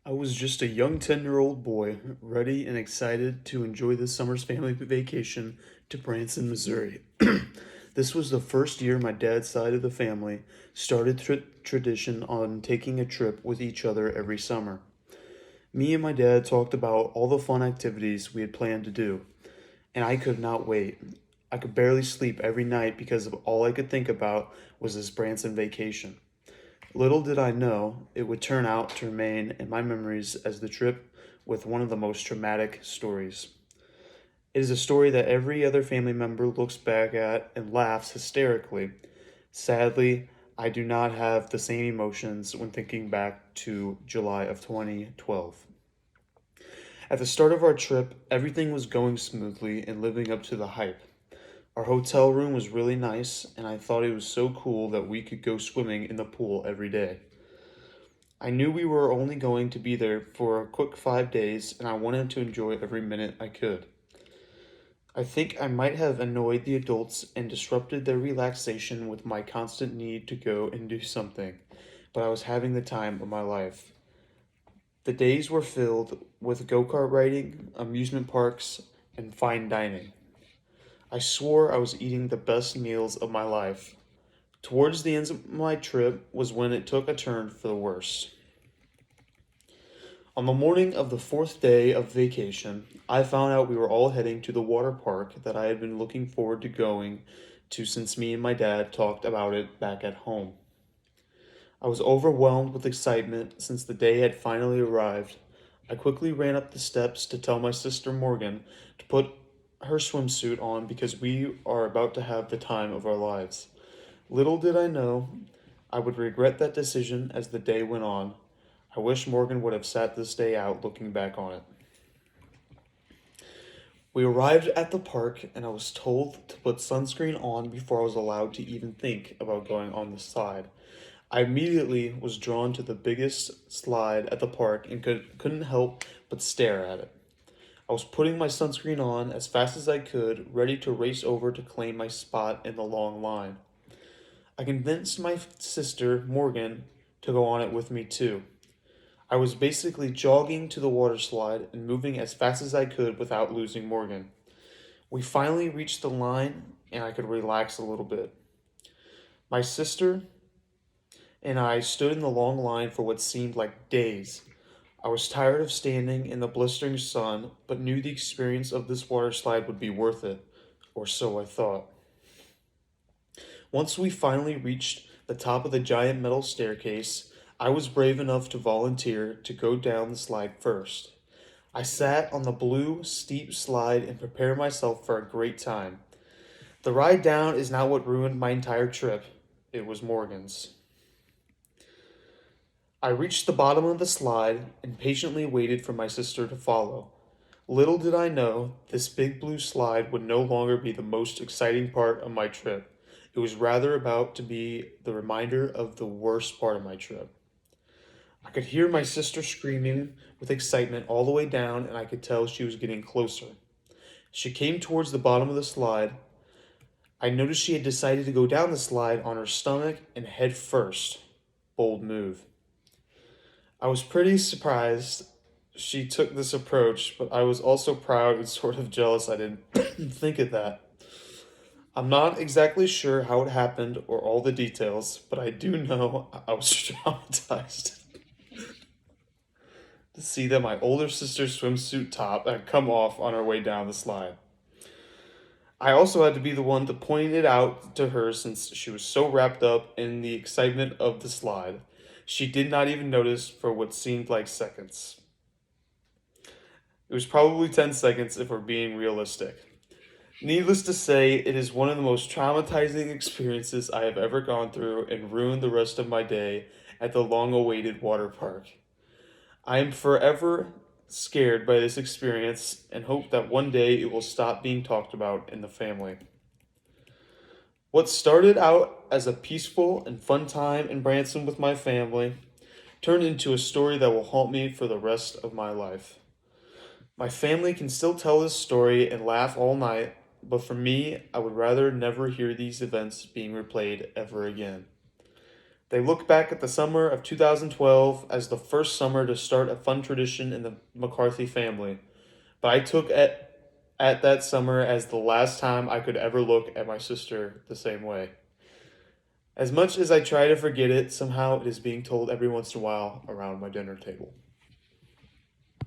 I was just a young 10-year-old boy, ready and excited to enjoy this summer's family vacation to Branson, Missouri. This was the first year my dad's side of the family started tradition on taking a trip with each other every summer. Me and my dad talked about all the fun activities we had planned to do, and I could not wait. I could barely sleep every night because of all I could think about was this Branson vacation. Little did I know it would turn out to remain in my memories as the trip with one of the most traumatic stories. It is a story that every other family member looks back at and laughs hysterically. Sadly, I do not have the same emotions when thinking back to July of 2012. At the start of our trip, everything was going smoothly and living up to the hype. Our hotel room was really nice, and I thought it was so cool that we could go swimming in the pool every day. I knew we were only going to be there for a quick 5 days, and I wanted to enjoy every minute I could. I think I might have annoyed the adults and disrupted their relaxation with my constant need to go and do something, but I was having the time of my life. The days were filled with go kart riding, amusement parks, and fine dining. I swore I was eating the best meals of my life. Towards the end of my trip was when it took a turn for the worse. On the morning of the fourth day of vacation, I found out we were all heading to the water park that I had been looking forward to going to since me and my dad talked about it back at home. I was overwhelmed with excitement since the day had finally arrived. I quickly ran up the steps to tell my sister Morgan to put her swimsuit on because we are about to have the time of our lives. Little did I know I would regret that decision as the day went on. I wish Morgan would have sat this day out looking back on it. We arrived at the park and I was told to put sunscreen on before I was allowed to even think about going on the slide. I immediately was drawn to the biggest slide at the park and couldn't help but stare at it. I was putting my sunscreen on as fast as I could, ready to race over to claim my spot in the long line. I convinced my sister, Morgan, to go on it with me too. I was basically jogging to the water slide and moving as fast as I could without losing Morgan. We finally reached the line and I could relax a little bit. My sister and I stood in the long line for what seemed like days. I was tired of standing in the blistering sun, but knew the experience of this water slide would be worth it, or so I thought. Once we finally reached the top of the giant metal staircase, I was brave enough to volunteer to go down the slide first. I sat on the blue, steep slide and prepared myself for a great time. The ride down is not what ruined my entire trip, it was Morgan's. I reached the bottom of the slide and patiently waited for my sister to follow. Little did I know, this big blue slide would no longer be the most exciting part of my trip. It was rather about to be the reminder of the worst part of my trip. I could hear my sister screaming with excitement all the way down, and I could tell she was getting closer. She came towards the bottom of the slide. I noticed she had decided to go down the slide on her stomach and head first. Bold move. I was pretty surprised she took this approach, but I was also proud and sort of jealous I didn't think of that. I'm not exactly sure how it happened or all the details, but I do know I was traumatized to see that my older sister's swimsuit top had come off on her way down the slide. I also had to be the one to point it out to her since she was so wrapped up in the excitement of the slide. She did not even notice for what seemed like seconds. It was probably 10 seconds if we're being realistic. Needless to say, it is one of the most traumatizing experiences I have ever gone through and ruined the rest of my day at the long awaited water park. I am forever scared by this experience and hope that one day it will stop being talked about in the family. What started out as a peaceful and fun time in Branson with my family turned into a story that will haunt me for the rest of my life. My family can still tell this story and laugh all night, but for me, I would rather never hear these events being replayed ever again. They look back at the summer of 2012 as the first summer to start a fun tradition in the McCarthy family, but I took at that summer as the last time I could ever look at my sister the same way. As much as I try to forget it, somehow it is being told every once in a while around my dinner table.